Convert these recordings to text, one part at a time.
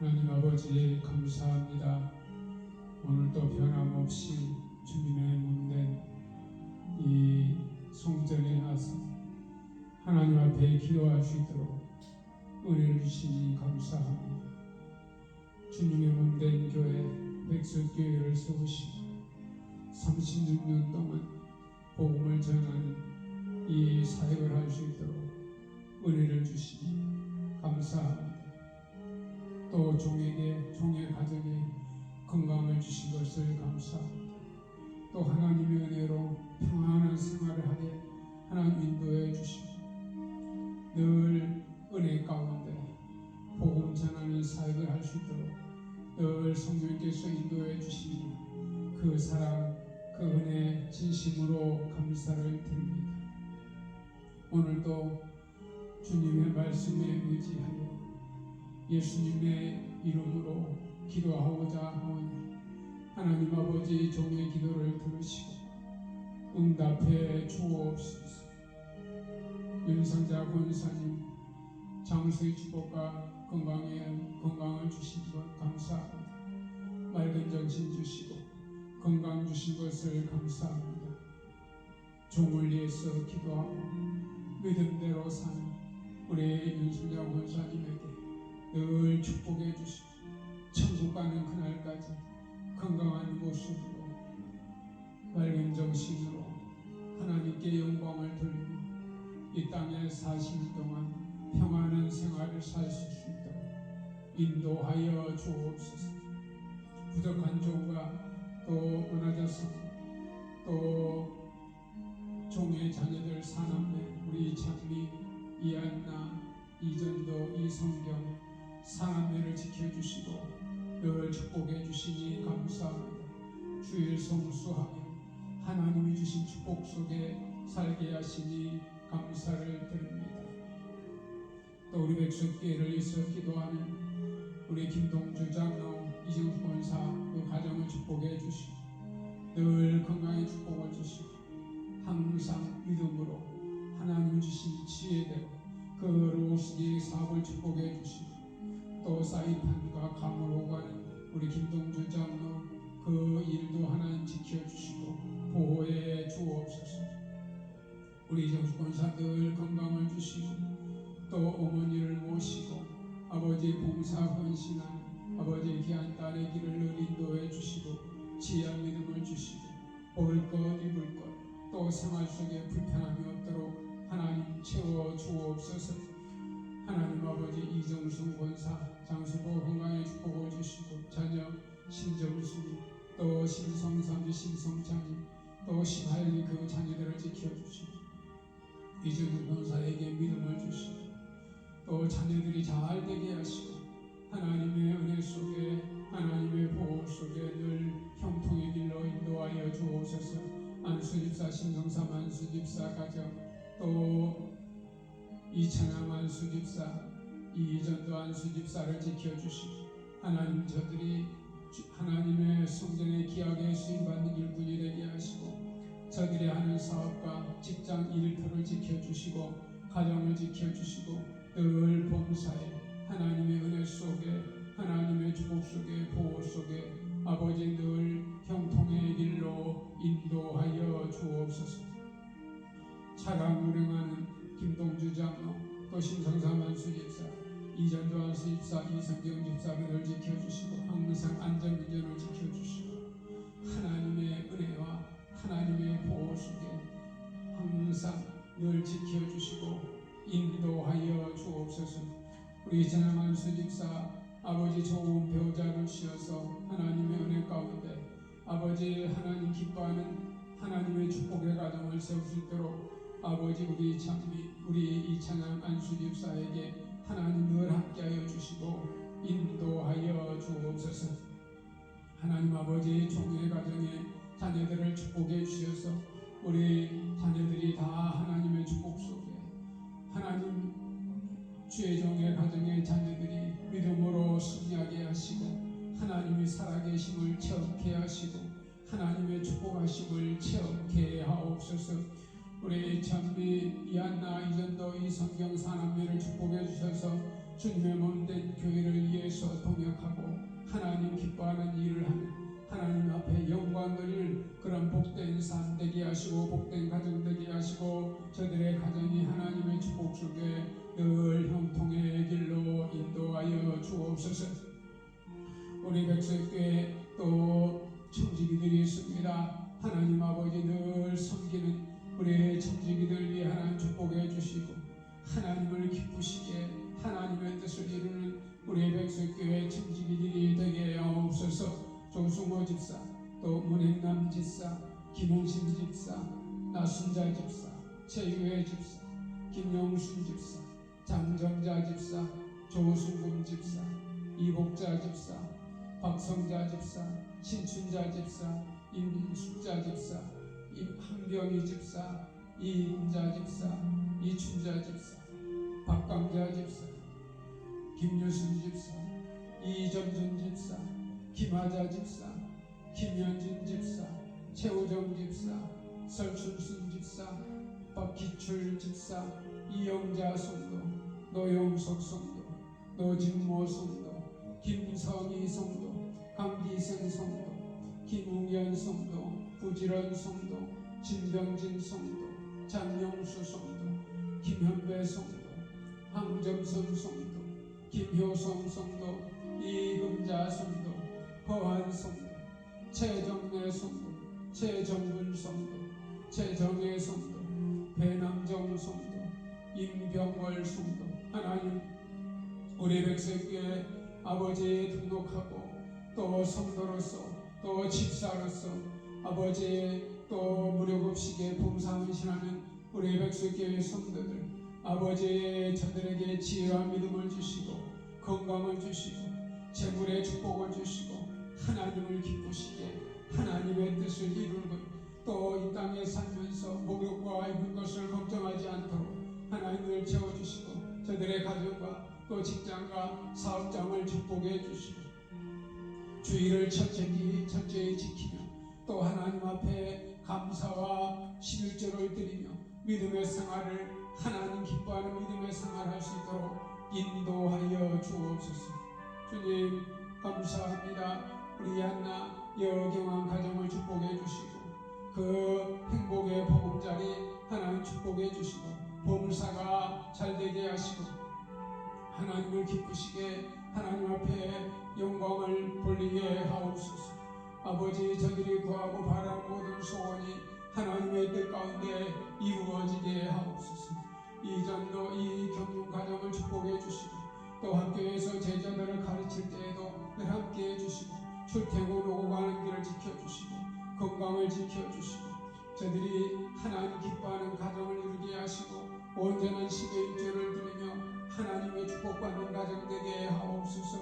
하나님 아버지 감사합니다. 오늘도 변함없이 주님의 몸된 이 성전에 와서 하나님 앞에 기도할 수 있도록 은혜를 주시니 감사합니다. 주님의 몸된 교회 백석교회를 세우시고 36년 동안 복음을 전하는 이 사역을 할 수 있도록 은혜를 주시니 감사합니다. 또 종의 가정에 건강을 주신 것을 감사합니다. 또 하나님의 은혜로 평안한 생활을 하게 하나님 인도해 주시고 늘 은혜 가운데 복음 전하는 사역을 할 수 있도록 늘 성령께서 인도해 주시니 그 사랑, 그 은혜 진심으로 감사를 드립니다. 오늘도 주님의 말씀에 의지하여 예수님의 이름으로 기도하고자 하오니 하나님 아버지 종의 기도를 들으시고 응답해 주옵소서. 윤상자 권사님 장수의 축복과 건강을 주신 것 감사합니다. 맑은 정신 주시고 건강 주신 것을 감사합니다. 종을 위해서 기도하고 믿음대로 사는 우리 윤상자 권사님에게 늘 축복해 주시고 천국 가는 그날까지 건강한 모습으로 맑은 정신으로 하나님께 영광을 돌리며 이 땅에 사시는 동안 평안한 생활을 사실 수 있도록 인도하여 주옵소서. 부족한 종과 또 은하자손 또 종의 자녀들 사남매 우리 장미 이한나 이전도 이성경 사남매를 지켜주시고 늘 축복해 주시니 감사합니다. 주일 성수하며 하나님이 주신 축복 속에 살게 하시니 감사를 드립니다. 또 우리 백석교회를 위해서 기도하는 우리 김동주 장로 이정수 권사 그 가정을 축복해 주시고 늘 건강의 축복을 주시고 항상 믿음으로 하나님 주신 지혜대로 거룩하게 사업을 축복해 주시고 또 사이판과 감으로 가는 우리 김동주 장로 그 일도 하나님 지켜주시고 보호해 주옵소서. 우리 이정수 권사 늘 건강을 주시고 또 어머니를 모시고 아버지 봉사 헌신하는 아버지 귀한 딸의 길을 늘 인도해 주시고 지혜한 믿음을 주시고 먹을 것 입을 것 또 생활 속에 불편함이 없도록 하나님 채워 주옵소서. 하나님 아버지 이정순 권사 장수보 건강에 축복을 주시고 자녀 신정순이 또 신성삼이 신성찬이 또 신하연이 그 자녀들을 지켜주시고 이정순 권사에게 믿음을 주시고 또 자녀들이 잘 되게 하시고 하나님의 은혜 속에 하나님의 보호 속에 늘 형통의 길로 인도하여 주옵소서. 안수집사 신성삼 안수집사 가정 또 이찬양 안수집사 이전도 안수집사를 지켜주시고 하나님 저들이 하나님의 성전에 귀하게 쓰임받는 일꾼이 되게 하시고 저들이 하는 사업과 직장 일터를 지켜주시고 가정을 지켜주시고 늘 범사에 하나님의 은혜 속에 하나님의 축복 속에 보호 속에 아버지 늘 형통의 길로 인도하여 주옵소서. 차가 운행하는 김동주 장로 또 신성삼 안수집사 이전도 안수집사 이성경 집사를 지켜주시고 항상 안전운전을 지켜주시고 하나님의 은혜와 하나님의 보호 속에 항상 늘 지켜주시고 인도하여 주옵소서. 우리 이찬양 안수집사 아버지 좋은 배우자를 주셔서 하나님의 은혜 가운데 아버지 하나님 기뻐하는 하나님의 축복의 가정을 세울 수 있도록 아버지 우리 장미 우리 이찬양 안수집사에게 하나님 늘 함께하여 주시고 인도하여 주옵소서. 하나님 아버지 종의 가정에 자녀들을 축복해 주셔서 우리 자녀들이 다 하나님의 축복 속에 하나님 주의 종의 가정의 자녀들이 믿음으로 승리하게 하시고 하나님이 살아계심을 체험케 하시고 하나님의 축복하심을 체험케 하옵소서. 우리 찬미 이한나 이전도 이성경 사남매를 축복해 주셔서 주님의 몸된 하나님 교회를 위해서 동역하고 하나님 기뻐하는 일을 하며 하나님 앞에 영광 돌릴 그런 복된 삶 되게 하시고 복된 가정 되게 하시고 저들의 가정이 하나님의 축복 속에 늘 형통의 길로 인도하여 주옵소서. 우리 백석교회 또 청지기들이 있습니다. 하나님 아버지 늘 섬기는 우리 청지기들 위해 하나님 축복해 주시고 하나님을 기쁘시게 하나님의 뜻을 이루는 우리 백석교회 청지기들이 되게 하옵소서. 조승호 집사, 또 문행남 집사, 김홍신 집사, 나순자 집사, 최유혜 집사, 김영순 집사, 장정자 집사, 조승금 집사, 이복자 집사, 박성자 집사, 신춘자 집사, 임숙자 집사, 임한병희 집사, 이임자 집사, 이춘자 집사, 박강자 집사, 김유순 집사, 이점준 집사, 김하자 집사, 김현진 집사, 최우정 집사, 설춘순 집사, 박기출 집사, 이영자 성도, 노영석 성도, 노진모 성도, 김성희 성도, 강기생 성도, 김웅현 성도, 부지런 성도, 진병진 성도, 장영수 성도, 김현배 성도, 황점선 성도, 김효성 성도, 이금자 성도, 허한 성도, 최정래 성도, 최정근 성도, 최정혜 성도, 배남정 성도, 임병월 성도, 하나님 우리 백성교회 아버지에 등록하고 또 성도로서 또 집사로서 아버지의 또 무료급식에 봉사하시는 우리 백성교회 성도들 아버지의 저들에게 지혜와 믿음을 주시고 건강을 주시고 재물의 축복을 주시고 하나님을 기쁘시게 하나님의 뜻을 이루고 또 이 땅에 살면서 목욕과 입을 것을 걱정하지 않도록 하나님을 채워주시고 저들의 가정과 또 직장과 사업장을 축복해 주시고 주의를 철저히 지키며 또 하나님 앞에 감사와 11조를 드리며 믿음의 생활을 하나님 기뻐하는 믿음의 생활할 수 있도록 인도하여 주옵소서. 주님 감사합니다. 우리 한나 여경한 가정을 축복해 주시고 그 행복의 보금자리 하나님 축복해 주시고 보물사가 잘되게 하시고 하나님을 기쁘시게 하나님 앞에 영광을 돌리게 하옵소서. 아버지 저들이 구하고 바라는 모든 소원이 하나님의 뜻 가운데 이루어지게 하옵소서. 이전도 이 경륜 가정을 축복해 주시고 또 학교에서 제자들을 가르칠 때에도 늘 함께해 주시고 출퇴근 오고 가는 길을 지켜주시고 건강을 지켜주시고 저들이 하나님 기뻐하는 가정을 이루게 하시고 온전한 11조를 드리며 하나님의 축복받는 가정 되게 하옵소서.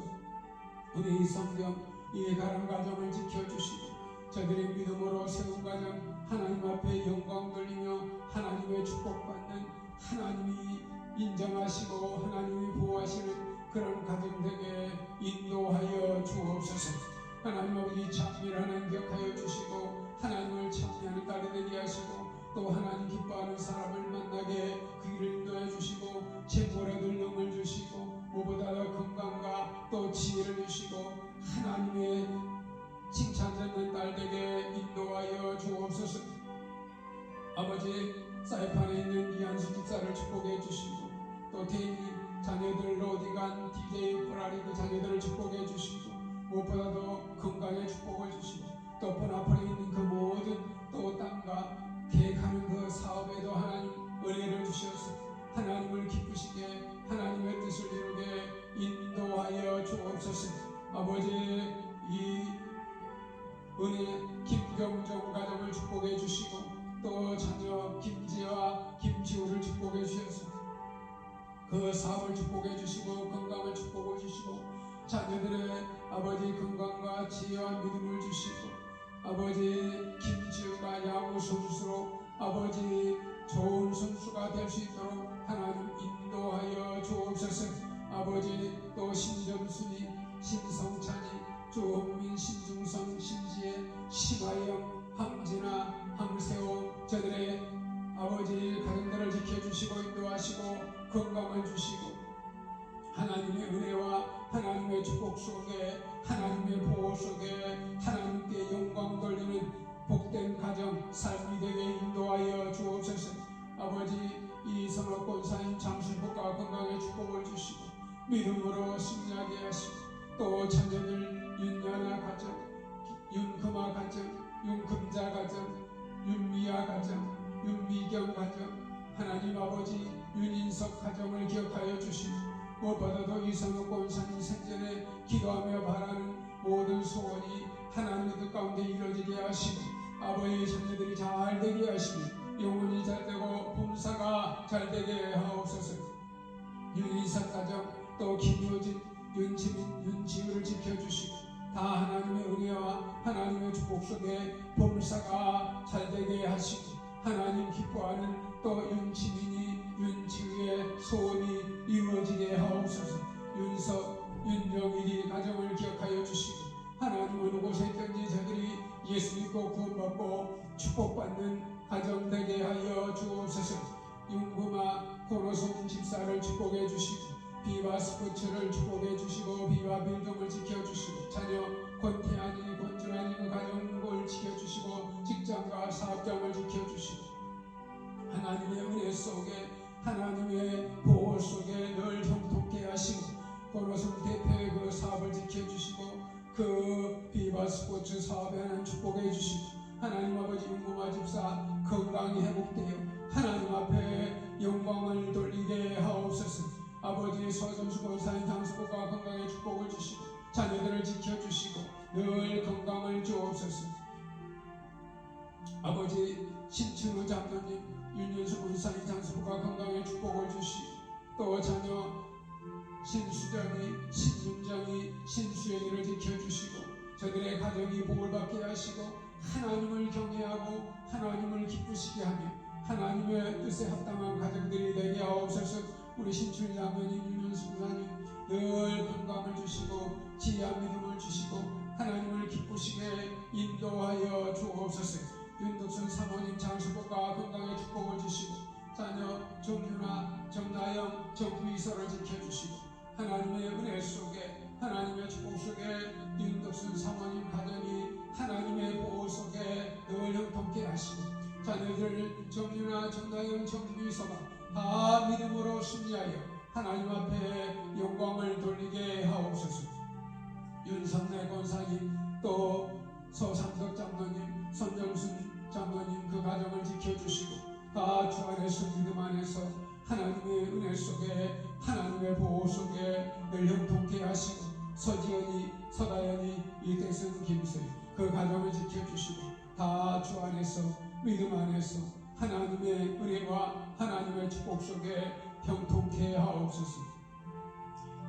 우리 성경 이 가람 가정을 지켜주시고 저들의 믿음으로 세운 가정 하나님 앞에 영광 돌리며 하나님의 축복받는 하나님이 인정하시고 하나님이 보호하시는 그런 가정 되게 인도하여 주옵소서. 하나님 아버지 찬미를 하나님 기억하여 주시고 하나님을 찬미하는 딸이 되게 하시고 또 하나님 기뻐하는 사람을 만나게 그 길을 인도해 주시고 재물의 능력을 주시고 무보다 더 건강과 또 지혜를 주시고 하나님의 칭찬받는 딸 되게 인도하여 주옵소서. 아버지 사이판에 있는 이한수 집사를 축복해 주시고 또 태인이 자녀들 로디간 DJ 브라리 그 자녀들을 축복해 주시고 무엇보다도 건강의 축복을 주시고 또 번아파에 있는 그 모든 또 땅과 계획하는 그 사업에도 하나님 은혜를 주셔서 하나님을 기쁘시게 하나님의 뜻을 이루게 인도하여 주옵소서. 아버지 이 은혜 김경정 가정을 축복해 주시고 또 자녀 김지와 김지우를 축복해 주셔서 그 사업을 축복해 주시고 건강을 축복해 주시고 자녀들의 아버지 건강과 지혜와 믿음을 주시고 아버지 김지우가 야구 선수로 아버지 좋은 선수가 될 수 있도록 하나님 인도하여 주옵소서. 아버지 또 신점순이 신성찬이 조홍민 신중성 신지혜 심하영 황진아 황세호 저들의 아버지 가정들을 지켜주시고 인도하시고 건강을 주시고 하나님의 은혜와 자녀들 윤연아 가정, 윤금아 가정, 윤금자 가정, 윤미아 가정, 윤미경 가정, 하나님 아버지 윤인석 가정을 기억하여 주시고, 무엇보다도 이성욱 권사님 생전에 기도하며 바라는 모든 소원이 하나님의 뜻 가운데 이루어지게 하시고, 아버지의 자녀들이 잘 되게 하시며 영혼이 잘 되고 범사가 잘 되게 하옵소서. 윤인석 가정, 또 김효진, 윤지민, 윤지우를 지켜주시고 다 하나님의 은혜와 하나님의 축복 속에 범사가 잘 되게 하시고, 하나님 기뻐하는 또 윤지민이 윤지우의 소원이 이루어지게 하옵소서. 윤석, 윤영일이 가정을 기억하여 주시고, 하나님 어느 곳에 있든지 저들이 예수 믿고 구원받고 축복받는 가정 되게 하여 주옵소서. 윤금아 고노송 집사를 축복해 주시고, 비바 스포츠를 축복해 주시고, 비바 빌딩을 지켜주시고, 자녀 권태환이 권준환이 그 가정을 지켜주시고, 직장과 사업장을 지켜주시고, 하나님의 은혜 속에 하나님의 보호 속에 늘 형통케 하시고, 고노송 대표의 그 사업을 지켜주시고, 그 비바 스포츠 사업에 하나님 축복해 주시고, 하나님 아버지 윤금아 집사 건강이 회복되어 하나님 앞에 영광을 돌리게 하옵소서. 아버지 서정수 권사님 장수복과 건강의 축복을 주시고, 자녀들을 지켜주시고 늘 건강을 주옵소서. 아버지 신춘우 장로님, 윤현수 권사님 장수복과 건강의 축복을 주시고, 또 자녀 신수정이, 신윤정이, 신수연이를 지켜주시고 저들의 가정이 복을 받게 하시고, 하나님을 경외하고 하나님을 기쁘시게 하며 하나님의 뜻에 합당한 가정들이 되게 하옵소서. 우리 신춘 장로님, 윤현수 권사님 늘 건강을 주시고 지혜한 믿음을 주시고 하나님을 기쁘시게 인도하여 주옵소서. 윤덕순 사모님 장수복과 건강의 축복을 주시고, 자녀 정윤아, 정나영, 정부이서를 지켜주시고, 하나님의 은혜 속에 하나님의 축복 속에 윤덕순 사모님 가정이 하나님의 보호 속에 늘 형통케 하시고, 자녀들 정윤아, 정나영, 정부이서가 다 믿음으로 승리하여 하나님 앞에 영광을 돌리게 하옵소서. 윤성래 권사님, 또 서상덕 장로님, 손정순 장로님 그 가정을 지켜주시고, 다 주 안에서 믿음 안에서 하나님의 은혜 속에 하나님의 보호 속에 늘 형통케 하시고, 서지연이, 서다연이, 이태승, 김수희 그 가정을 지켜주시고, 다 주 안에서 믿음 안에서 하나님의 은혜와 하나님의 축복 속에 형통케 하옵소서.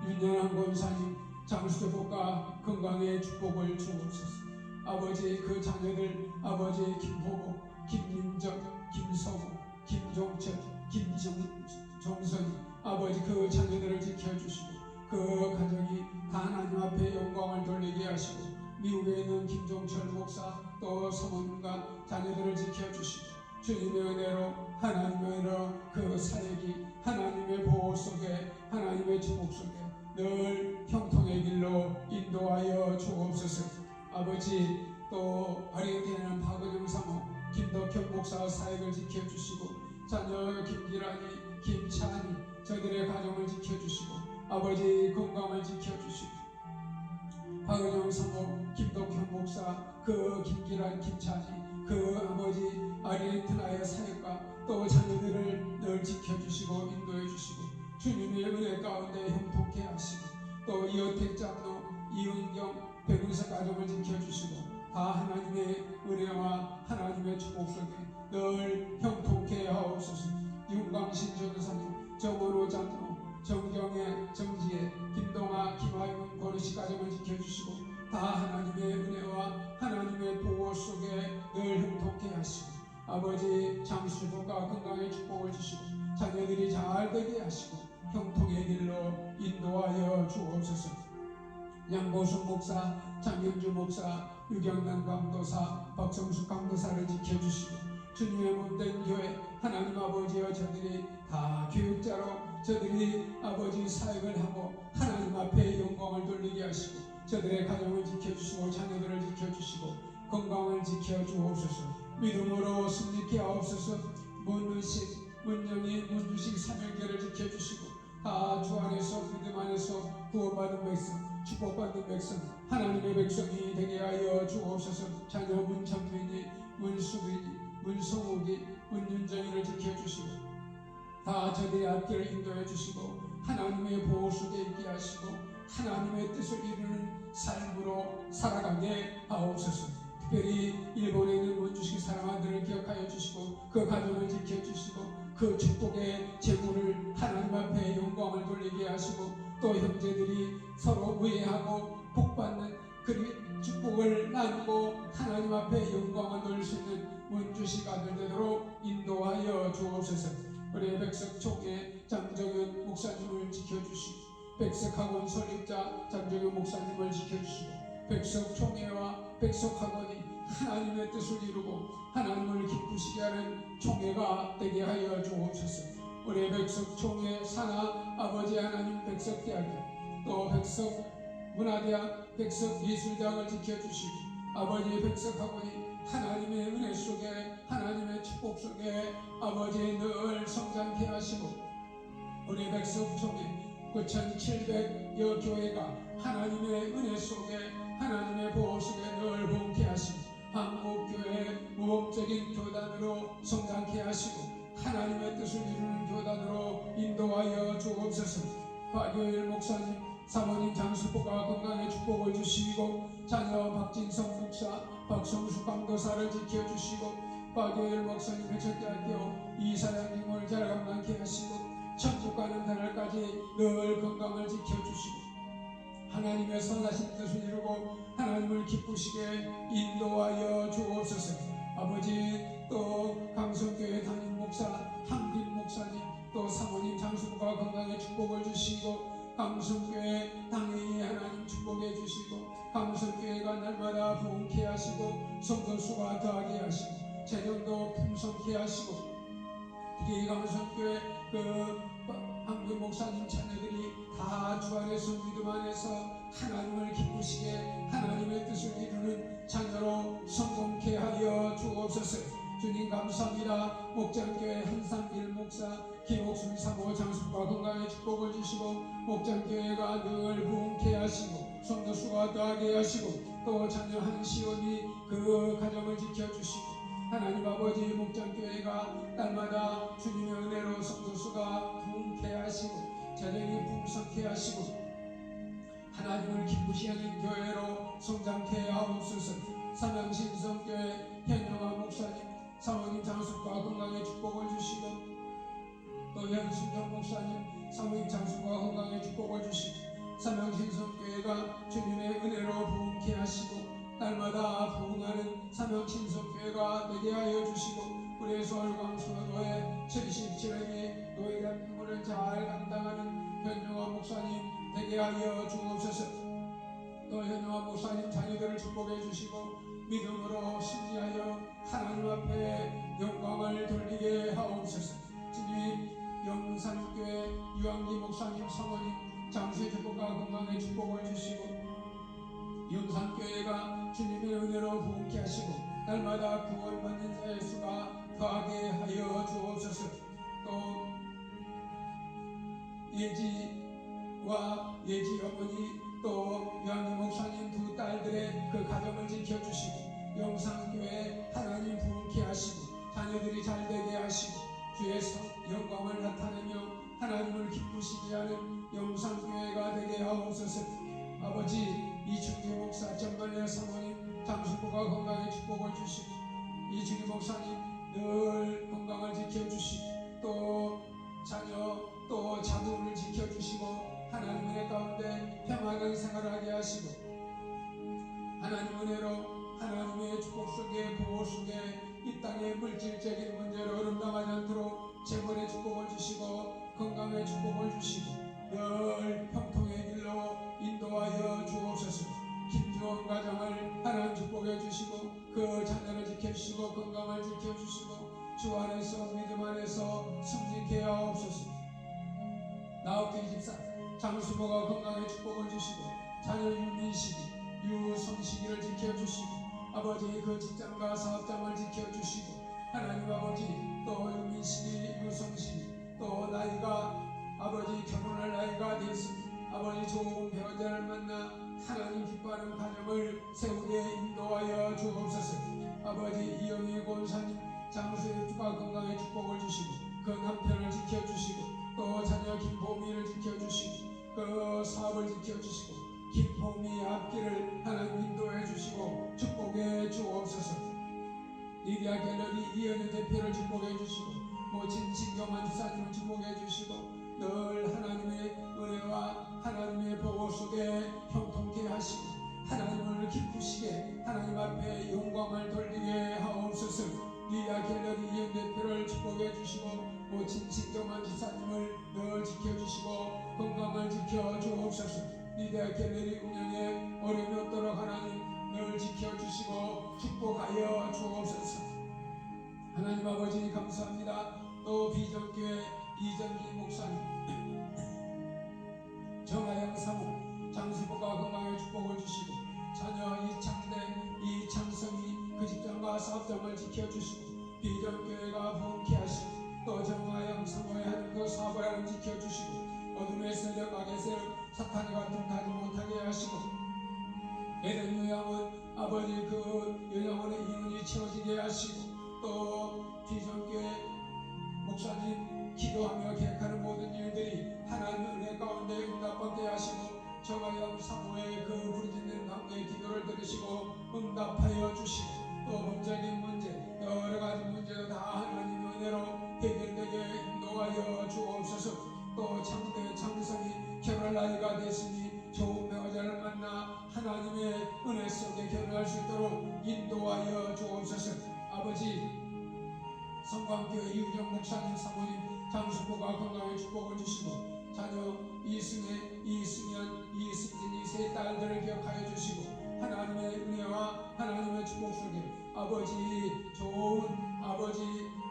윤연한 권사님 장수복과 건강의 축복을 주옵소서. 아버지 그 자녀들, 아버지 김호복, 김윤정, 김성우, 김종철, 김정선이 아버지 그 자녀들을 지켜주시고, 그 가정이 다 하나님 앞에 영광을 돌리게 하시고, 미국에 있는 김종철 목사 또 사모님과 자녀들을 지켜주시고, 주님의 은혜로 하나님의 은혜로 그 사역이 하나님의 보호 속에 하나님의 축복 속에 늘 형통의 길로 인도하여 주옵소서. 아버지 또 아르헨티나는 박은영 사모, 김덕현 목사 사역을 지켜주시고, 자녀 김기란이, 김찬이 저들의 가정을 지켜주시고, 아버지 건강을 지켜주시고, 박은영 사모, 김덕현 목사, 그 김기란, 김찬이 그 아버지 아르헨티나의 사역과 또 자녀들을 늘 지켜주시고 인도해 주시고, 주님의 은혜 가운데 형통케 하시고, 또 이어택 장로, 이은경, 백운석 가족을 지켜주시고, 다 하나님의 은혜와 하나님의 축복 속에 늘 형통케 하옵소서. 윤광신 전도사님, 정원호 장로, 정경애, 정지혜, 김동아, 김하윤, 권우식 가족을 지켜주시고, 다 하나님의 은혜와 하나님의 보호 속에 늘 형통케 하시고, 아버지 장수복과 건강의 축복을 주시고, 자녀들이 잘 되게 하시고 형통의 길로 인도하여 주옵소서. 양보순 목사, 장영주 목사, 유경남 강도사, 박성숙 강도사를 지켜주시고, 주님의 몸된 교회 하나님 아버지와 저들이 다 교육자로 저들이 아버지 사역을 하고 하나님 앞에 영광을 돌리게 하시고, 저들의 가정을 지켜주시고 자녀들을 지켜주시고 건강을 지켜주옵소서. 믿음으로 승리케 하옵소서. 문의식, 문영희, 문주식, 삼일계를 지켜주시고 다 주 안에서 믿음 안에서 구원받은 백성 축복받는 백성 하나님의 백성이 되게 하여 주옵소서. 자녀 문창민이 문수빈이 문성욱이 문윤정이를 지켜주시고 다 저들의 앞길을 인도해 주시고 하나님의 보호 속에 있게 하시고 하나님의 뜻을 이루는 삶으로 살아가게 하옵소서. 특별히 일본에 있는 문주식 사랑아들을 기억하여 주시고 그 가정을 지켜주시고 그 축복의 재물을 하나님 앞에 영광을 돌리게 하시고 또 형제들이 서로 우애하고 복받는 그 축복을 나누고 하나님 앞에 영광을 돌릴 수 있는 문주식 아들 되도록 인도하여 주옵소서. 우리 백석총회 장정현 목사님을 지켜주시고 백석학원 설립자 장정현 목사님을 지켜주시고 백석총회와 백석학원이 하나님의 뜻을 이루고 하나님을 기쁘시게 하는 총회가 되게 하여 주옵소서. 우리 백석총회 산하 아버지 하나님 백석대학교 또 백석문화대학 백석예술대학을 지켜주시고 아버지 백석학원이 하나님의 은혜 속에 하나님의 축복 속에 아버지 늘 성장케 하시고 우리 백석총회 9,700여 교회가 하나님의 은혜 속에 하나님의 보호 속에 늘 봉케 하시고 한국교회 모범적인 교단으로 성장케 하시고 하나님의 뜻을 이루는 교단으로 인도하여 주옵소서. 박효일 목사님 사모님 장수복과 건강의 축복을 주시고 자녀 박진성 목사 박성수 강도사를 지켜주시고 박효일 목사님 회척대학교 이사장님을 잘 감당케 하시고 천국 가는 그날까지 늘 건강을 지켜주시고 하나님의 선하신 뜻을 이루고 하나님을 기쁘시게 인도하여 주옵소서. 아버지 또 강성교회 담임 목사 한빈 목사님 또 사모님 장수부가 건강의 축복을 주시고 강성교회 당연히 하나님 축복해 주시고 강성교회가 날마다 부흥케 하시고 성도수가 더하게 하시고 재정도 풍성케 하시고 특히 강성교회 한빈 목사님 자녀들이 다 주 안에서 믿음 안에서 하나님을 기쁘시게 하나님의 뜻을 이루는 자녀로 성공케 하여 주옵소서. 주님 감사합니다. 목장교회 한상길 목사 김옥순 사모 장수과 건강의 축복을 주시고 목장교회가 늘 부흥케 하시고 성도수가 더하게 하시고 또 자녀 한시온이 그 가정을 지켜주시고 하나님 아버지 목장교회가 날마다 주님의 은혜로 성도수가 부흥케 하시고 자녀이 풍성케 하시고 하나님을 기쁘시하는 교회로 성장케 하옵소서. 삼양신성교회 현영아 목사님 사모님 장수과 건강의 축복을 주시고 또 현순정 목사님 사모님 장수과 건강의 축복을 주시고 삼양신성교회가 주님의 은혜로 부흥케 하시고 날마다 부흥하는 삼양신성교회가 되게 하여 주시고 우리 서울광수노회 77회기 노예란 임무를 잘 감당하는 현영아 목사님 되게 하여 주옵소서. 또 현영아 목사님 자녀들을 축복해 주시고 믿음으로 신뢰하여 하나님 앞에 영광을 돌리게 하옵소서. 주님 영산교회 유한기 목사님 사모님 장수의 축복과 건강의 축복을 주시고 영산교회가 주님의 은혜로 부흥케 하시고 날마다 구원받는 자의 수가 더하게 하여 주옵소서. 또 예지와 예지 어머니 또 유한기 목사님 두 딸들의 그 가정을 지켜주시고 영상교회 하나님 부흥케 하시고 자녀들이 잘되게 하시고 주의 영광을 나타내며 하나님을 기쁘시게 하는 영상교회가 되게 하옵소서. 아버지 이충기 목사 정말의 사모님 장수부가 건강의 축복을 주시고 이충기 목사님 늘 건강을 지켜주시고 또 자녀 또 자녀를 지켜주시고 하나님 은혜 가운데 평안한 생활하게 하시고 하나님 은혜로 하나님의 축복 속에 보호 속에 이 땅의 물질적인 문제로 어름당하지 않도록 재물의 축복을 주시고 건강의 축복을 주시고 늘 평통의 길로 인도하여 주옵소서. 김주원 가정을 하나님 축복해 주시고 그 자녀를 지켜주시고 건강을 지켜주시고 주 안에서 믿음 안에서 승리케 하옵소서. 나옥기 집사 장수모가 건강의 축복을 주시고 자녀 유민식이 유성식이를 지켜주시고 아버지 그 직장과 사업장을 지켜주시고 하나님 아버지 또 유민식이 유성식이 또 나이가 아버지 결혼할 나이가 됐습니다. 아버지 좋은 배우자를 만나 하나님 기뻐하는 가정을 세우게 인도하여 주옵소서. 아버지 이영희 권사님 장수의 주가 건강의 축복을 주시고 그 남편을 지켜주시고 또 자녀 김보미를 지켜주시고 그 사업을 지켜주시고 김보미 앞길을 하나님 인도해 주시고 축복해 주옵소서. 리디아 갤러리 이현우 대표를 축복해 주시고 모친 신경만 주사님을 축복해 주시고 늘 하나님의 은혜와 하나님의 보호 속에 형통케 하시고 하나님을 기쁘시게 하나님 앞에 영광을 돌리게 하옵소서. 리디아 갤러리 이현 대표를 축복해 주시고 모친 신경만 주사님을 늘 지켜주시고 건강을 지켜주옵소서. 리디아 갤러리 운영에 어려움이 없도록 하나님 늘 지켜주시고 축복하여 주옵소서. 하나님 아버지 감사합니다. 또 비전교회 이정기 목사님 정하영 사모 장수부가 건강의 축복을 주시고 자녀 이창대 이창성이 그 직장과 사업장을 지켜주시고 비전교회가 부흥케 하시고 또 정하영 사모에 하는 그 사업을 하는 지켜주시고 어둠의 세력 악의 세력 사탄이 같은 가지 못하게 하시고 에덴 요양원 아버지 그 요양원의 인원이 채워지게 하시고 또 비전교회 목사님 기도하며 계획하는 모든 일들이 하나님 은혜 가운데 응답받게 하시고 정하영 사모의 그 부르짖는 가운데 기도를 들으시고 응답하여 주시고 또 법적인 문제 여러 가지 문제도 다 하나님 은혜로 해결되게 인도하여 주옵소서. 또 창대 창성이 결혼 나이가 됐으니 좋은 배우자를 만나 하나님의 은혜 속에 결혼할 수 있도록 인도하여 주옵소서. 아버지 성광교회 이우정 목사님 사모님 장수부가 건강의 축복을 주시고 자녀 이승혜 이승현 이승진이 세 딸들을 기억하여 주시고 하나님의 은혜와 하나님의 축복 속에 아버지 좋은 아버지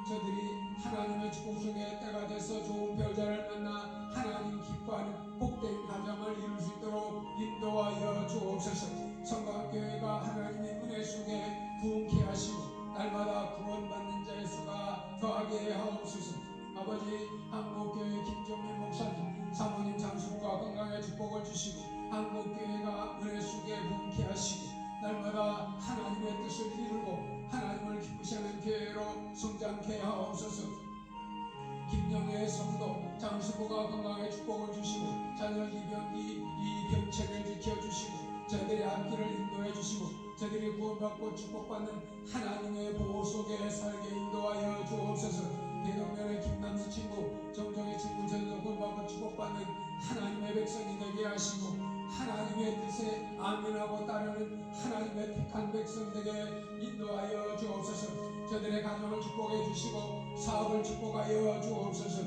저들이 하나님의 축복 속에 때가 돼서 좋은 배우자를 만나 하나님 기뻐하는 복된 가정을 이룰 수 있도록 인도하여 주옵소서. 성광교회가 하나님의 은혜 속에 부흥케 하시고 날마다 구원받는 자의 수가 더하게 하옵소서. 아버지 한국교회 김종민 목사님 사모님 장수부가 건강의 축복을 주시고 한국교회가 은혜 속에 부흥케 하시고 날마다 하나님의 뜻을 이루고 하나님을 기쁘시하는 교회로 성장케 하옵소서. 김영애 성도 장수부가 건강의 축복을 주시고 자녀 이병기 이병채를 지켜주시고 저들의 앞길을 인도해 주시고 저들이 구원받고 축복받는 하나님의 보호 속에 살게 인도하여 주옵소서. 대동면의 김남수 친구 정정의 친구 저들도 구원받고 축복받는 하나님의 백성이 되게 하시고 하나님의 뜻에 아멘하고 따르는 하나님의 택한 백성 되게 인도하여 주옵소서. 저들의 가정을 축복해 주시고 사업을 축복하여 주옵소서.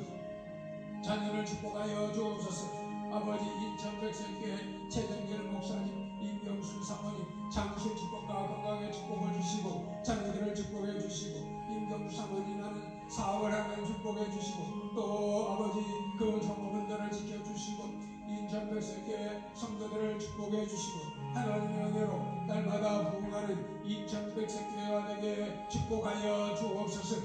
자녀를 축복하여 주옵소서. 아버지 인천 백성교회 최정길 목사님 임병순 사모님 장수 축복과 건강의 축복을 주시고 자녀들을 축복해 주시고 임경수 사모님 하는 사업을 하는 축복해 주시고 또 아버지 그 종업원들을 지켜주시고 인천 백성교회 성도들을 축복해 주시고 하나님의 은혜로 날마다 부흥하는 인천 백성교회가 되게 축복하여 주옵소서.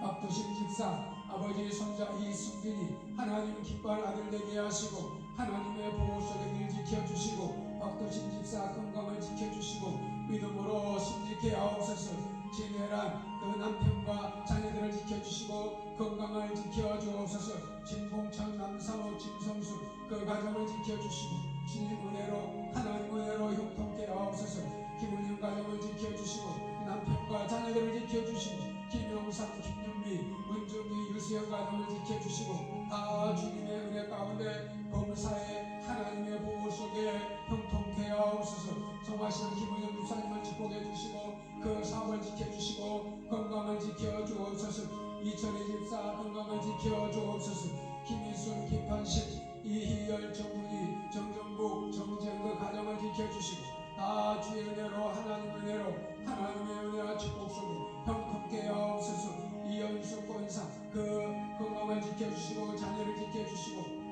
박두신 집사 아버지 손자 이승빈이 하나님 기뻐할 아들 되게 하시고 하나님의 보호 속에 늘 지켜주시고 박두신 집사 건강을 지켜주시고 믿음으로 승리케 하옵소서. 진혜란 그 남편과 자녀들을 지켜주시고 건강을 지켜주옵소서. 진봉천 남상호 김성수 그 가정을 지켜주시고 주님 은혜로 하나님 은혜로 형통케 하옵소서. 김은영 가정을 지켜주시고 남편과 자녀들을 지켜주시고 김용삼 김윤미 문중기 유수영 가정을 지켜주시고 다 주님의 은혜 가운데 범사에 하나님의 보호 속에 형통케 하옵소서. 성화시는 김은영 유사님을 축복해 주시고 그 사업을 지켜주시고 건강을 지켜주옵소서. 이천의 집사 건강을 지켜주옵소서. 김인순 김판식 이희열 정문희 정정국 정지현 그 가정을 지켜주시고 다 주의 은혜로 하나님의 은혜로 하나님의 은혜와 축복 속에 형통케 하옵소서. 이연수 권사 그 건강을 지켜주시고 자녀를 지켜주시고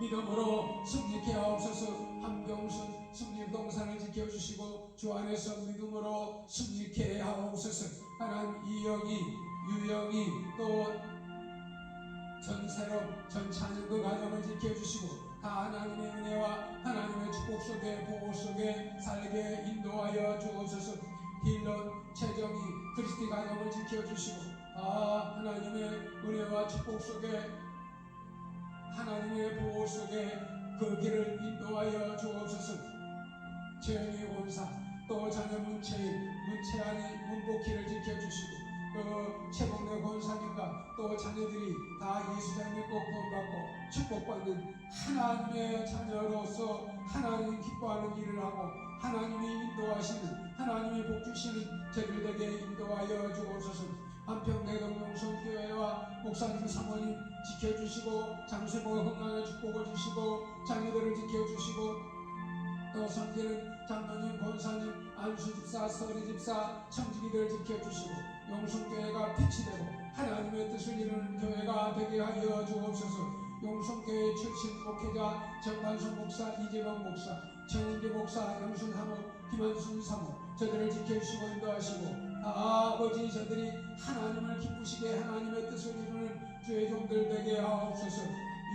믿음으로 승리케 하옵소서. 한병순 승리동산을 지켜주시고 주 안에서 믿음으로 승리케 하옵소서. 하나님 이영희 유영희 또 전세롬 전찬영 그 가정을 지켜주시고 다 하나님의 은혜와 하나님의 축복 속에 보호 속에 살게 인도하여 주옵소서. 딜런 최정희 크리스티 가정을 지켜주시고 하나님의 은혜와 축복 속에 하나님의 보호 속에 그 길을 인도하여 주옵소서. 최영희 원사 또 자녀 문채안이 문복희를 지켜주시고 그 최봉래 권사님과 또 자녀들이 다 예수를 믿고 구원받고 축복받는 하나님의 자녀로서 하나님 기뻐하는 일을 하고 하나님이 인도하시는 하나님이 복주시는 저들에게 인도하여 주옵소서. 한평대동 용성교회와 목사님 사모님 지켜주시고 장수보가 건강한 축복을 주시고 자녀들을 지켜주시고 또 섬기는 장로님, 권사님, 안수집사, 서리집사, 청지기들을 지켜주시고 용성교회가 빛이 되고 하나님의 뜻을 이루는 교회가 되게 하여 주옵소서. 용성교회 출신 목회자 정관순 목사, 이재범 목사, 정은기 목사, 양순 사모, 김한순 사모 저들을 지켜주시고 인도하시고 아버지 저들이 하나님을 기쁘시게 하나님의 뜻을 이루는 주의 종들 되게 하옵소서.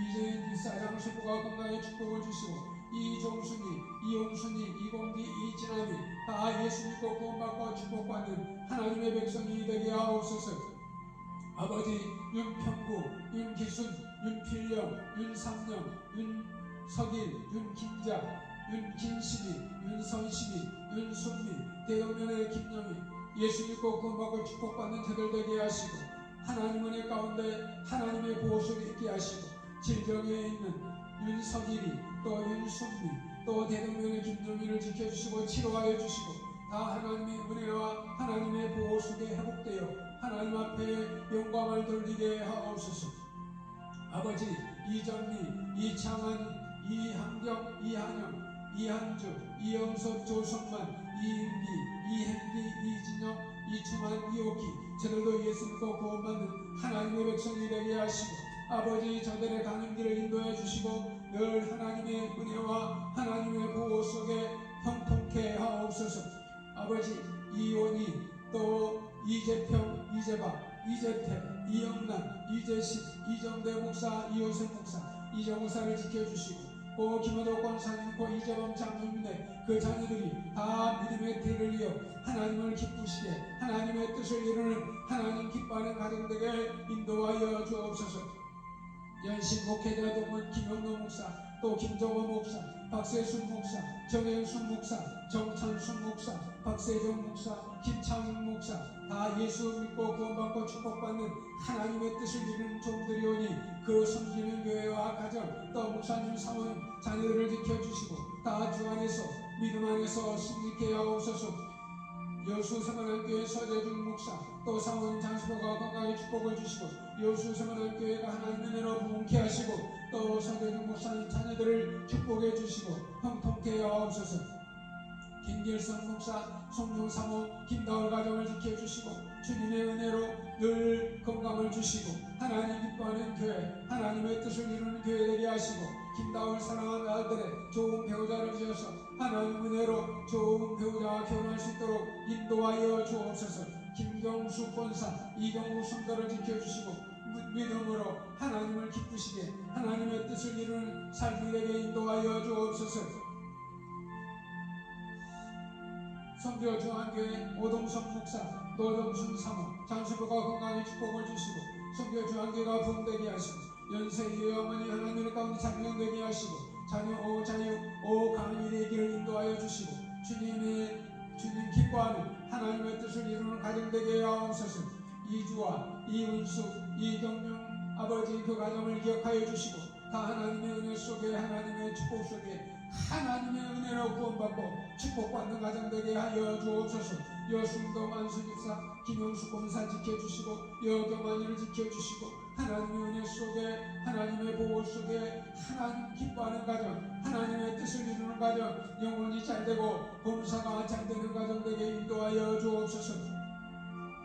이재인 이사장 수부가 건강에 축복을 주시고 이종순이, 이용순이, 이공기, 이진함이 다 예수 믿고 구원받고 축복받는 하나님의 백성이 되게 하옵소서. 아버지 윤평구, 윤기순, 윤필령, 윤삼령, 윤석일, 윤김자, 윤긴식이, 윤선식이, 윤순미, 대동면의 김영희 예수 믿고 구원받고 축복받는 저들 되게 하시고 하나님 은혜 가운데 하나님의 보호 속에 있게 하시고 질병에 있는 윤석일이 또 윤순미 또 대동면의 김영희를 지켜주시고 치료하여 주시고 다 하나님의 은혜와 하나님의 보호 속에 회복되어 하나님 앞에 영광을 돌리게 하옵소서. 아버지 이정미, 이창환, 이한경, 이한영, 이한주, 이영섭, 조성만, 이인비, 이hen비, 이진영, 이충환, 이옥희 저들도 예수 믿고 구원받는 하나님의 백성이 되게 하시고 아버지 저들의 가는 길을 인도해 주시고 늘 하나님의 은혜와 하나님의 보호 속에 형통케 하옵소서. 아버지 이온이 또 이재평, 이재박, 이재태, 이영란, 이재식, 이정대 목사, 이호선 목사, 이정호사를 지켜주시고 고 김호도 권사님, 고 이재범 장로님네 그 자녀들이 다 믿음의 뒤를 이어 하나님을 기쁘시게 하나님의 뜻을 이루는 하나님 기뻐하는 가정들에게 인도하여 주옵소서. 연신 목회자 동문 김영로 목사, 또 김정호 목사, 박세순 목사, 정영순 목사, 정찬순 목사, 박세정 목사, 김창윤 목사 다 예수 믿고 구원받고 축복받는 하나님의 뜻을 이루는 종들이오니 그 섬기는 교회와 가정 또 목사님 사모님 자녀들을 지켜주시고 다 주 안에서 믿음 안에서 승리케 하옵소서. 여수 서문안교회 서재중 목사 또 사모님 장수보가 건강에 축복을 주시고 여수 서문안교회가 하나님의 은혜로 부흥케 하시고 또 서재중 목사님 자녀들을 축복해 주시고 형통케 하옵소서. 김길성 목사, 송종 사모, 김다울 가정을 지켜주시고 주님의 은혜로 늘 건강을 주시고 하나님 기뻐하는 교회 하나님의 뜻을 이루는 교회 되게 하시고 김다울 사랑하는 아들의 좋은 배우자를 지어서 하나님 은혜로 좋은 배우자와 결혼할 수 있도록 인도하여 주옵소서. 김경수 권사, 이경우 성도를 지켜주시고 믿음으로 하나님을 기쁘시게 하나님의 뜻을 이루는 삶이 되게 인도하여 주옵소서. 성교 중앙교회 오동석 목사, 노동순 사모, 장수부가 건강히 축복을 주시고 성교 중앙교회가 부흥되게 하시고 연세의 어머니 하나님의 가운데 장명되게 하시고 자녀 오자유 오강이 되기를 인도하여 주시고 주님 기뻐하는 하나님의 뜻을 이루는 가정 되게 하옵소서. 이주와 이은수, 이경명 아버지 그 가정을 기억하여 주시고 다 하나님의 은혜 속에 하나님의 축복 속에 하나님의 은혜로 구원받고 축복받는 가정 되게 하여 주옵소서. 여순도 만수집사 김영수 권사 지켜주시고 여경만이를 지켜주시고 하나님의 은혜 속에 하나님의 보호 속에 하나님 기뻐하는 가정 하나님의 뜻을 이루는 가정 영혼이 잘되고 봉사가 잘되는 가정 되게 인도하여 주옵소서.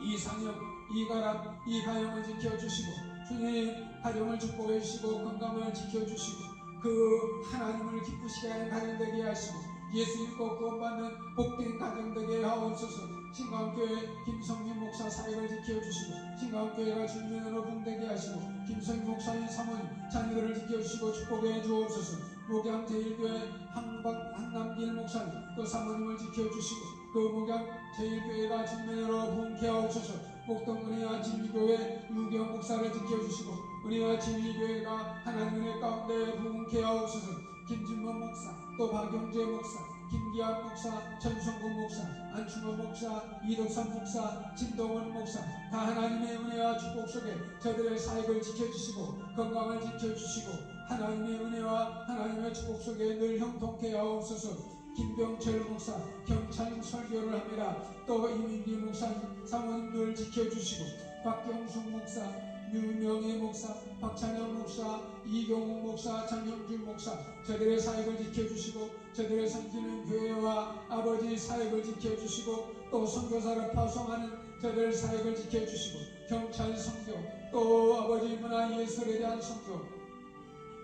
이상영, 이가람, 이가영을 지켜주시고 주님 가정을 축복해 주시고 건강을 지켜주시고 그 하나님을 기쁘시게 하는 가정 되게 하시고 예수 믿고 구원받는 복된 가정 되게 하옵소서. 신강교회 김성민 목사 사역을 지켜주시고 신강교회가 주님의 은혜로 붕되게 하시고 김성민 목사의 사모님 자녀들을 지켜주시고 축복해 주옵소서. 목양 제1교회 한남길 목사님 또 사모님을 지켜주시고 그 목양 제1교회가 주님의 은혜로 붕게 하옵소서. 목동 은혜와 진리교회 유경 목사를 지켜주시고 은혜와 진리교회가 하나님의 은혜 가운데 붕게 하옵소서. 김진범 목사 또 박용재 목사 김기환 목사, 전성국 목사, 안충원 목사, 이덕선 목사, 진동원 목사 다 하나님의 은혜와 축복 속에 저들의 사역을 지켜주시고 건강을 지켜주시고 하나님의 은혜와 하나님의 축복 속에 늘 형통케 하옵소서. 김병철 목사, 경찰 설교를 합니다. 또 이민기 목사님, 사모님들 지켜주시고 박경숙 목사, 유명희 목사, 박찬영 목사, 이경욱 목사, 장영준 목사 저들의 사역을 지켜주시고 저들의 섬기는 교회와 아버지 사역을 지켜주시고 또 선교사를 파송하는 저들 사역을 지켜주시고 경찰 선교 또 아버지 문화예술에 대한 선교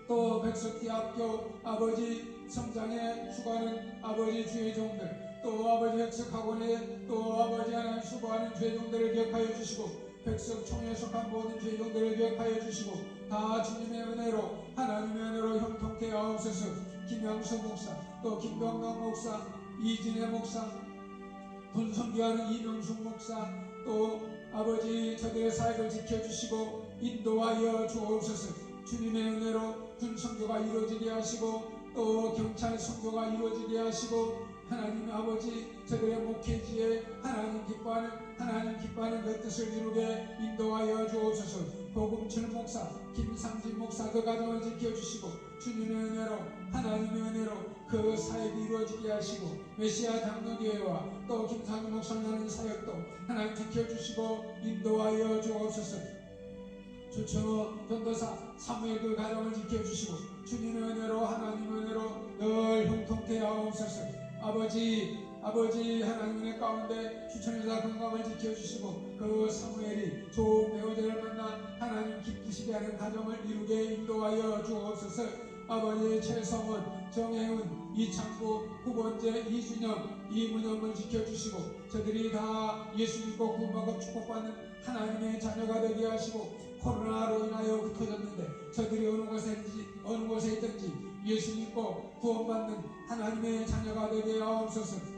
또 백석대학교 아버지 성장에 수고하는 아버지 주의 종들 또 아버지 획석학원에 또 아버지 하나님 수고하는 주의 종들을 기억하여 주시고 백석총회에 속한 모든 죄종들을 기억하여 주시고 다 주님의 은혜로 하나님의 은혜로 형통케 하옵소서. 김양수 목사 또 김병남 목사 이진혜 목사 분성교하는 이명숙 목사 또 아버지 저들의 사역을 지켜주시고 인도하여 주옵소서. 주님의 은혜로 군성교가 이루어지게 하시고 또 경찰 선교가 이루어지게 하시고 하나님 아버지 저들의 목회지에 하나님 기뻐하는 그 뜻을 이루게 인도하여 주옵소서. 복음철 목사 김상진 목사 그 가정을 지켜주시고 주님의 은혜로 하나님의 은혜로 그 사역이 이루어지게 하시고 메시아 장로교회와 또 김상진 목사라는 사역도 하나님 지켜주시고 인도하여 주옵소서. 주천호 전도사 사무엘 그 가정을 지켜주시고 주님의 은혜로 하나님의 은혜로 늘 형통케 하옵소서. 아버지 하나님의 가운데 추천해서 건강을 지켜주시고 그 사무엘이 좋은 배우자를 만나 하나님 기쁘시게 하는 가정을 이루게 인도하여 주옵소서. 아버지 최성원, 정혜은, 이창구, 후번째 이준영, 이문영을 지켜주시고 저들이 다 예수 믿고 구원받고 축복받는 하나님의 자녀가 되게 하시고 코로나로 인하여 흩어졌는데 저들이 어느 곳에 있든지 예수 믿고 구원받는 하나님의 자녀가 되게 하옵소서.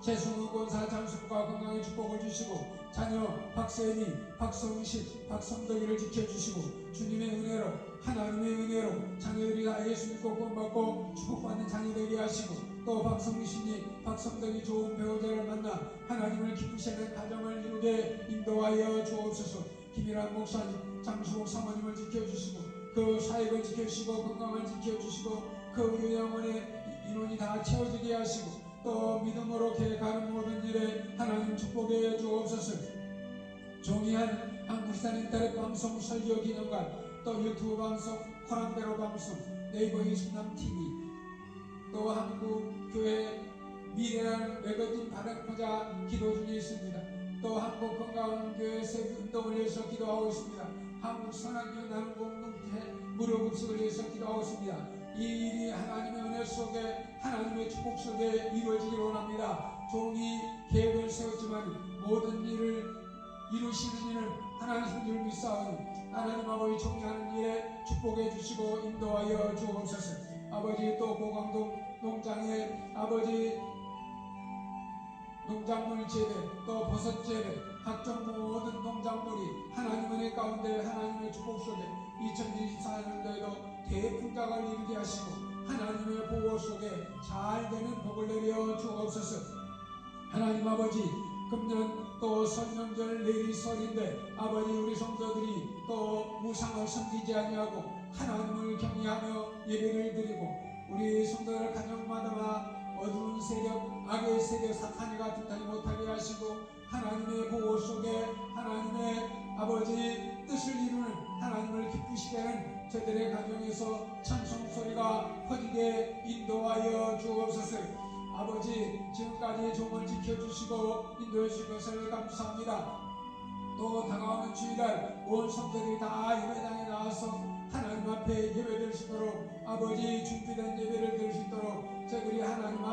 최승우 권사 장수과 건강의 축복을 주시고 자녀 박세미, 박성식, 박성덕이를 지켜주시고 주님의 은혜로 하나님의 은혜로 자녀들이 다 예수 믿고 구원받고 축복받는 자녀 되게 하시고 또 박성신이 박성덕이 좋은 배우자를 만나 하나님을 기쁘시는 가정을 이루게 인도하여 주옵소서. 김일환 목사님, 장수복 사모님을 지켜주시고 그 사역을 지켜주시고 건강을 지켜주시고 그 요양원의 인원이 다 채워지게 하시고 또 믿음으로 계획하는 모든 일에 하나님 축복해 주옵소서. 종이한 한국산 인터넷 방송 설교 기념관 또 유튜브 방송 코란베로 방송 네이버 이순남 TV 또 한국교회 미래라는 매거진 발행포자 기도 중에 있습니다. 또 한국건강교회 세운동을 위해서 기도하고 있습니다. 한국선한교회 나눔공동체 무료급식을 위해서 기도하고 있습니다. 이 일이 하나님의 은혜 속에 하나님의 축복 속에 이루어지기를 원합니다. 종이 계획을 세웠지만 모든 일을 이루시는 이는 하나님 줄 믿사오니 하나님 아버지 종이하는 일에 축복해 주시고 인도하여 주옵소서. 아버지 또 고강동 농장에 아버지 농작물 재배 또 버섯 재배 각종 모든 농작물이 하나님의 은혜 가운데 하나님의 축복 속에 2024년도에도 대풍작을 이루게 하시고 하나님의 보호 속에 잘 되는 복을 내려 주옵소서. 하나님 아버지 금년 또 선명절 내일이 설인데 아버지 우리 성도들이 또 우상을 섬기지 아니하고 하나님을 경외하며 예배를 드리고 우리 성도들 가정마다 어두운 세력, 악의 세력, 사탄이가 득하지 못하게 하시고 하나님의 보호 속에 하나님의 아버지 뜻을 이루는 하나님을 기쁘시게 하는 저들의 가정에서 찬송 소리가 퍼지게 인도하여 주옵소서. 아버지 지금까지 종을 지켜주시고 인도해 주신 것을 감사합니다. 또 다가오는 주일날 온 성도들이 다 예배당에 나와서 하나님 앞에 예배드릴 수 있도록 아버지 준비된 예배를 드릴 수 있도록 저들이 하나님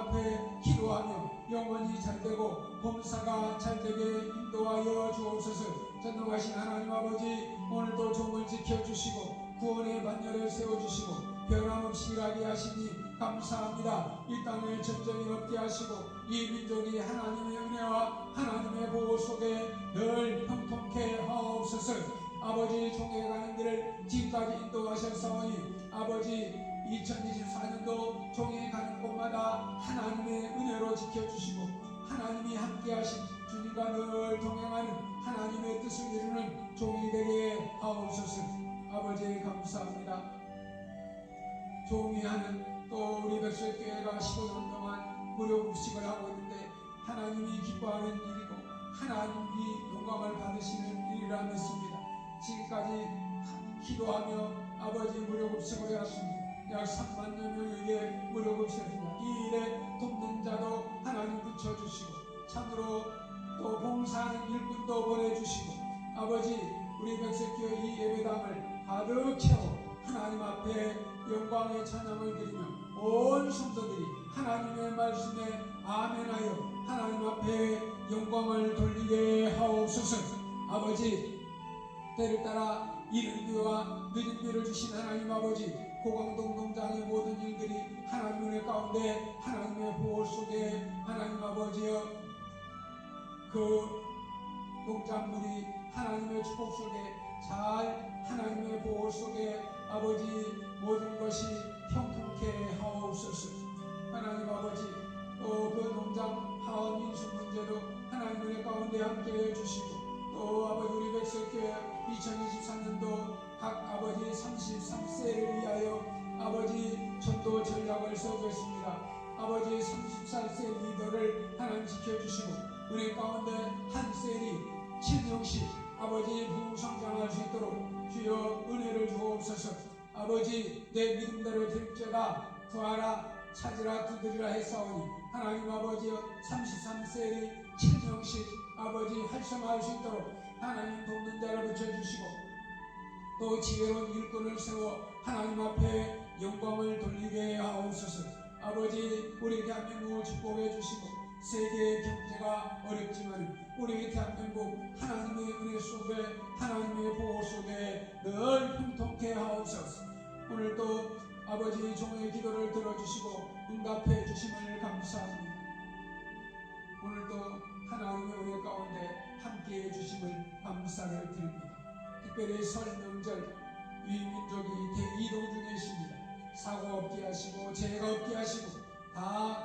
잘되고 범사가 잘되게 인도하여 주옵소서. 전능하신 하나님 아버지, 오늘도 종을 지켜주시고 구원의 반열에 세워주시고 변함없이 일하게 하시니 감사합니다. 이 땅에 전쟁이 없게 하시고 이 민족이 하나님의 은혜와 하나님의 보호 속에 늘 형통케 하옵소서. 아버지, 종에 가는 길을 지금까지 인도하셨사오니 아버지 2024년도 종에 가는 곳마다 하나님의 은혜로 지켜주시고 하나님이 함께하신 주님과 늘 동행하는 하나님의 뜻을 이루는 종이 되게 하옵소서. 아버지 감사합니다. 종이 하는 또 우리 백설교회가 15년 동안 무료급식을 하고 있는데 하나님이 기뻐하는 일이고 하나님이 영광을 받으시는 일이라 믿습니다. 지금까지 기도하며 아버지 무료급식을 해왔습니다. 약 3만여 명에게 무료급식했습니다. 이 일에 돕는 자도 하나님 붙여주시고 참으로 또 봉사하는 일꾼도 보내주시고 아버지, 우리 백석교회 이 예배당을 가득 채워 하나님 앞에 영광의 찬양을 드리며 온 성도들이 하나님의 말씀에 아멘하여 하나님 앞에 영광을 돌리게 하옵소서. 아버지, 때를 따라 이른 비와 늦은 비를 주신 하나님 아버지, 고강동 농장의 모든 일들이 하나님 은혜 가운데 하나님의 보호 속에 하나님 아버지여 그 농작물이 하나님의 축복 속에 잘 하나님의 보호 속에 아버지 모든 것이 평통케 하옵소서. 하나님 아버지, 또 그 농장 하원 인수 문제도 하나님 은혜 가운데 함께해 주시고 또 아버지 우리 백석교회 2023년도 각 아버지 33세를 위하여 아버지 전도 전략을 세우겠습니다. 아버지 34세 리더를 하나님 지켜주시고 은혜 가운데 한 셀이 7명씩 아버지 부성장할 수 있도록 주여 은혜를 주옵소서. 아버지, 내 믿음대로 될지어다 구하라 찾으라 두드리라 했사오니 하나님 아버지여 33셀이 7명씩 아버지 활성화할 수 있도록 하나님 돕는 자를 붙여주시고 또 지혜로운 일꾼을 세워 하나님 앞에 영광을 돌리게 하옵소서. 아버지, 우리 대한민국을 축복해 주시고 세계의 경제가 어렵지만 우리 대한민국 하나님의 은혜 속에 하나님의 보호 속에 늘 형통케 하옵소서. 오늘도 아버지 종의 기도를 들어주시고 응답해 주심을 감사합니다. 오늘도 하나님의 은혜 가운데 함께해 주심을 감사를 드립니다. 특별히 설 명절 위 민족이 대이동 중에 있습니다. 사고 없게 하시고 재해가 없게 하시고 다